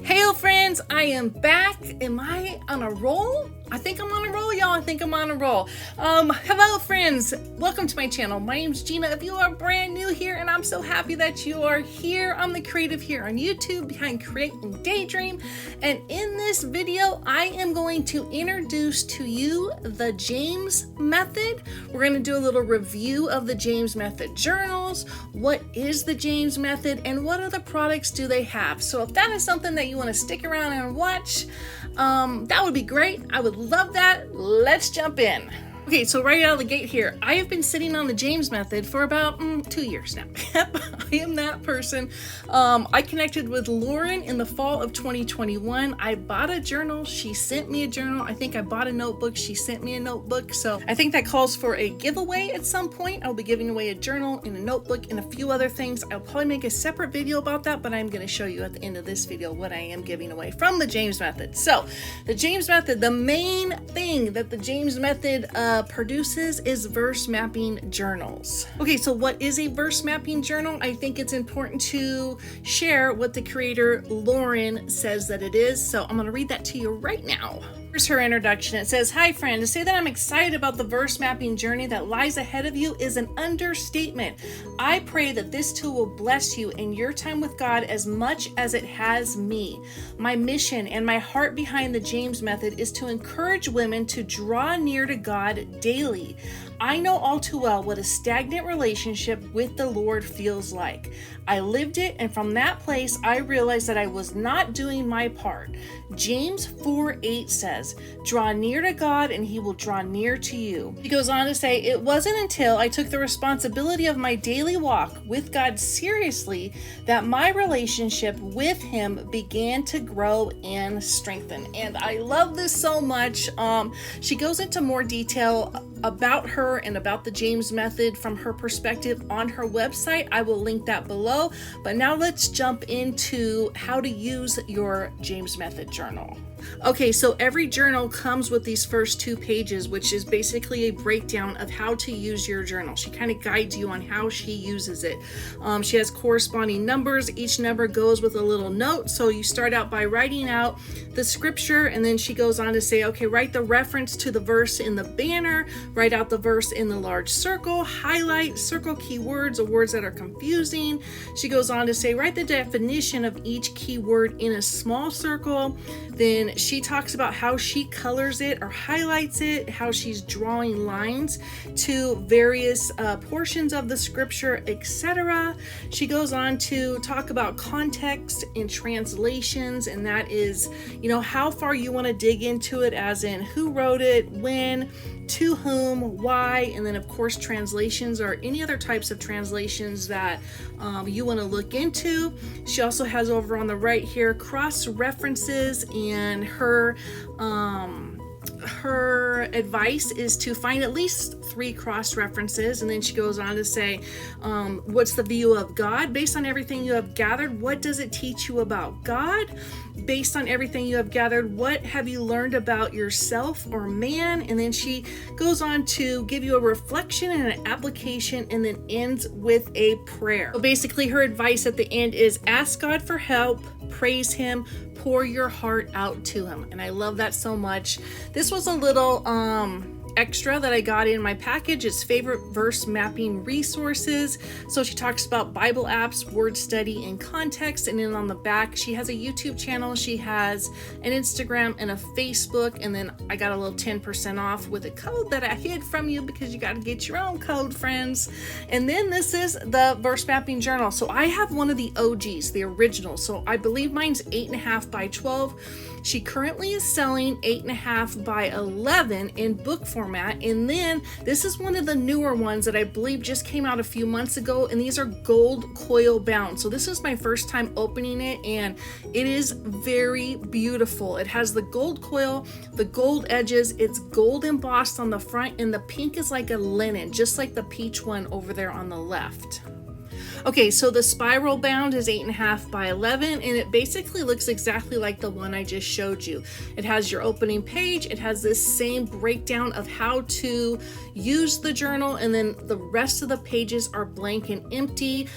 Hey friends, I am back. Am I on a roll? I think I'm on a roll, y'all. I think I'm on a roll. Hello friends, welcome to my channel. My name's Gina. If you are brand new here, and I'm so happy that you are here, I'm the creative here on YouTube behind Create and Daydream. And in this video, I am going to introduce to you the James Method. We're going to do a little review of the James Method journals. What is the James Method and what other products do they have? So if that is something that you want to stick around and watch, that would be great. I would love that. Let's jump in. Okay, so right out of the gate here, I have been sitting on the James Method for about 2 years now. Yep, I am that person. I connected with Lauren in the fall of 2021. I bought a journal. She sent me a journal. I think I bought a notebook. She sent me a notebook. So I think that calls for a giveaway at some point. I'll be giving away a journal and a notebook and a few other things. I'll probably make a separate video about that, but I'm going to show you at the end of this video what I am giving away from the James Method. So the James Method, the main thing that the James Method produces is verse mapping journals. Okay, so what is a verse mapping journal? I think it's important to share what the creator Lauren says that it is. So I'm going to read that to you right now. Here's her introduction. It says, "Hi friend, to say that I'm excited about the verse mapping journey that lies ahead of you is an understatement. I pray that this tool will bless you in your time with God as much as it has me. My mission and my heart behind the James Method is to encourage women to draw near to God daily. I know all too well what a stagnant relationship with the Lord feels like. I lived it, and from that place, I realized that I was not doing my part. James 4:8 says, 'Draw near to God, and he will draw near to you.'" He goes on to say, "It wasn't until I took the responsibility of my daily walk with God seriously that my relationship with him began to grow and strengthen." And I love this so much. She goes into more detail about her and about the James Method from her perspective on her website. I will link that below. But now let's jump into how to use your James Method journal. Okay, so every journal comes with these first 2 pages, which is basically a breakdown of how to use your journal. She kind of guides you on how she uses it. She has corresponding numbers. Each number goes with a little note. So you start out by writing out the scripture, and then she goes on to say, okay, write the reference to the verse in the banner, write out the verse in the large circle, highlight, circle keywords or words that are confusing. She goes on to say, write the definition of each keyword in a small circle. Then she talks about how she colors it or highlights it, how she's drawing lines to various portions of the scripture, etc. She goes on to talk about context and translations, and that is, how far you want to dig into it, as in who wrote it, when, to whom, why, and then of course translations or any other types of translations that you want to look into. She also has over on the right here cross references, and her advice is to find at least 3 cross references. And then she goes on to say, what's the view of God based on everything you have gathered? What does it teach you about God? Based on everything you have gathered, what have you learned about yourself or man? And then she goes on to give you a reflection and an application, and then ends with a prayer. So basically her advice at the end is ask God for help, praise him, pour your heart out to him. And I love that so much. This was a little extra that I got in my package. It's favorite verse mapping resources. So she talks about Bible apps, word study, and context. And then on the back, she has a YouTube channel, she has an Instagram and a Facebook. And then I got a little 10% off with a code that I hid from you, because you got to get your own code, friends. And then this is the verse mapping journal. So I have one of the OGs, the original. So I believe mine's 8.5 by 12. She currently is selling 8.5 by 11 in book format. And then this is one of the newer ones that I believe just came out a few months ago. And these are gold coil bound. So this is my first time opening it, and it is very beautiful. It has the gold coil, the gold edges. It's gold embossed on the front, and the pink is like a linen, just like the peach one over there on the left. Okay, so the spiral bound is 8.5 by 11, and it basically looks exactly like the one I just showed you. It has your opening page. It has this same breakdown of how to use the journal, and then the rest of the pages are blank and empty.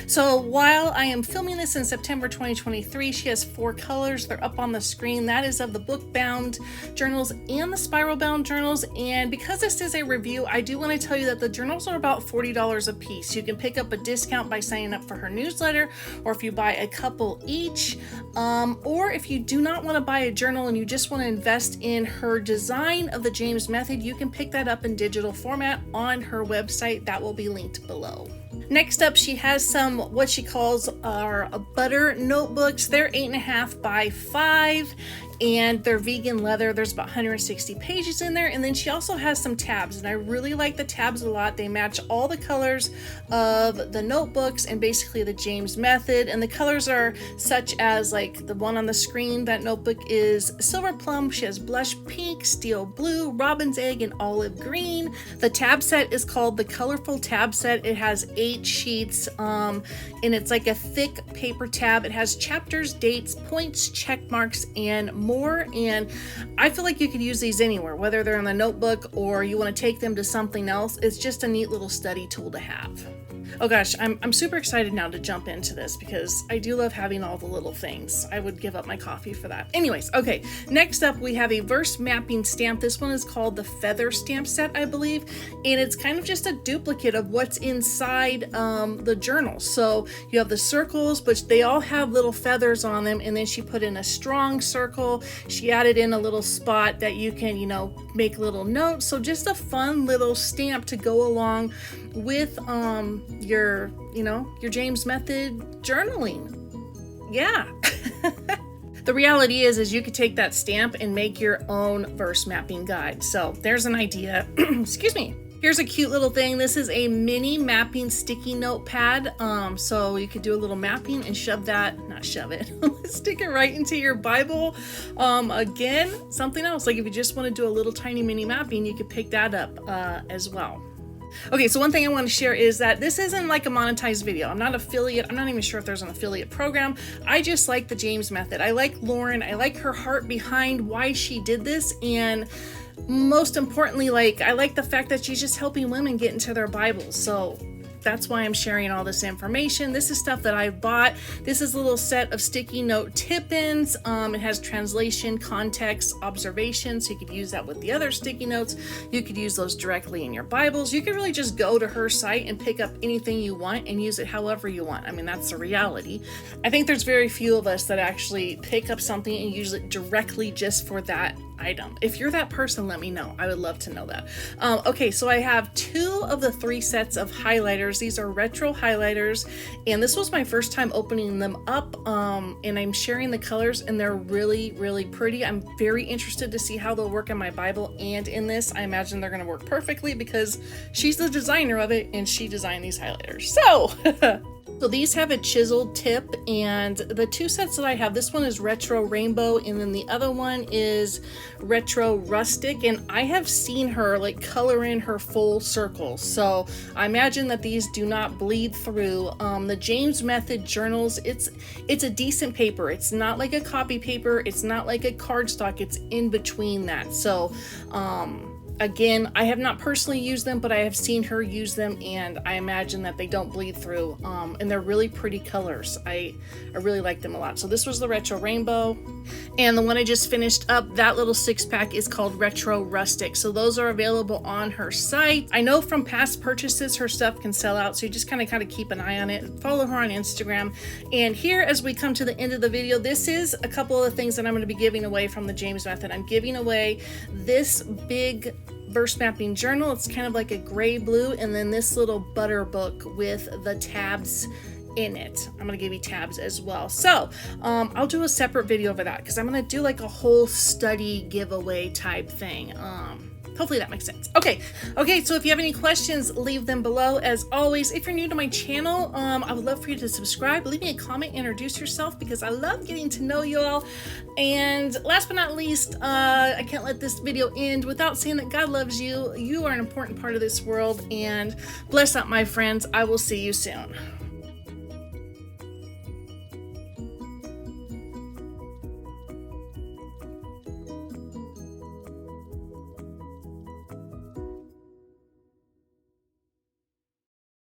So while I am filming this in September 2023, she has 4 colors. They're up on the screen. That is of the book bound journals and the spiral bound journals. And because this is a review, I do want to tell you that the journals are about $40 a piece. You can pick up a discount by signing up for her newsletter, or if you buy a couple each, or if you do not want to buy a journal and you just want to invest in her design of the James Method, you can pick that up in digital format on her website. That will be linked below. Next up, she has some what she calls our butter notebooks. They're 8.5 by 5, and they're vegan leather. There's about 160 pages in there. And then she also has some tabs, and I really like the tabs a lot. They match all the colors of the notebooks and basically the James Method. And the colors are such as, like the one on the screen, that notebook is silver plum. She has blush pink, steel blue, robin's egg, and olive green. The tab set is called the Colorful Tab Set. It has 8 sheets, and it's like a thick paper tab. It has chapters, dates, points, check marks, and more. And I feel like you could use these anywhere, whether they're in the notebook or you want to take them to something else. It's just a neat little study tool to have. Oh gosh, I'm super excited now to jump into this because I do love having all the little things. I would give up my coffee for that. Anyways, okay, next up we have a verse mapping stamp. This one is called the Feather Stamp Set, I believe, and it's kind of just a duplicate of what's inside the journal. So you have the circles, but they all have little feathers on them, and then she put in a strong circle. She added in a little spot that you can, make little notes. So just a fun little stamp to go along with your James Method journaling. Yeah. The reality is you could take that stamp and make your own verse mapping guide. So there's an idea. Excuse me. Here's a cute little thing. This is a mini mapping sticky note pad. So you could do a little mapping and stick it right into your Bible. Again, something else, like if you just want to do a little tiny mini mapping, you could pick that up as well. Okay, so one thing I want to share is that this isn't like a monetized video. I'm not affiliate. I'm not even sure if there's an affiliate program. I just like the James Method. I like Lauren. I like her heart behind why she did this. And most importantly, I like the fact that she's just helping women get into their Bibles. So that's why I'm sharing all this information. This is stuff that I bought. This is a little set of sticky note tip-ins. It has translation, context, observations. So you could use that with the other sticky notes. You could use those directly in your Bibles. You could really just go to her site and pick up anything you want and use it however you want. I mean, that's the reality. I think there's very few of us that actually pick up something and use it directly just for that item. If you're that person, let me know. I would love to know that. Okay, so I have 2 of the 3 sets of highlighters. These are retro highlighters, and this was my first time opening them up, and I'm sharing the colors, and they're really, really pretty. I'm very interested to see how they'll work in my Bible and in this. I imagine they're going to work perfectly because she's the designer of it, and she designed these highlighters. So these have a chiseled tip, and the 2 sets that I have, this one is retro rainbow, and then the other one is retro rustic, and I have seen her color in her full circles. So I imagine that these do not bleed through. The James Method journals, it's a decent paper. It's not like a copy paper. It's not like a cardstock. It's in between that. So, again, I have not personally used them, but I have seen her use them, and I imagine that they don't bleed through, and they're really pretty colors. I really like them a lot. So this was the retro rainbow, and the one I just finished up, that little 6-pack is called retro rustic. So those are available on her site. I know from past purchases her stuff can sell out, so you just kind of keep an eye on it. Follow her on Instagram. And here, as we come to the end of the video, this is a couple of the things that I'm going to be giving away from the James Method. I'm giving away this big verse mapping journal. It's kind of like a gray blue, and then this little butter book with the tabs in it. I'm gonna give you tabs as well. So I'll do a separate video for that because I'm gonna do a whole study giveaway type thing. Hopefully that makes sense. Okay, so if you have any questions, leave them below. As always, if you're new to my channel, I would love for you to subscribe, leave me a comment, introduce yourself, because I love getting to know you all. And last but not least, I can't let this video end without saying that God loves you. You are an important part of this world, and bless up, my friends. I will see you soon.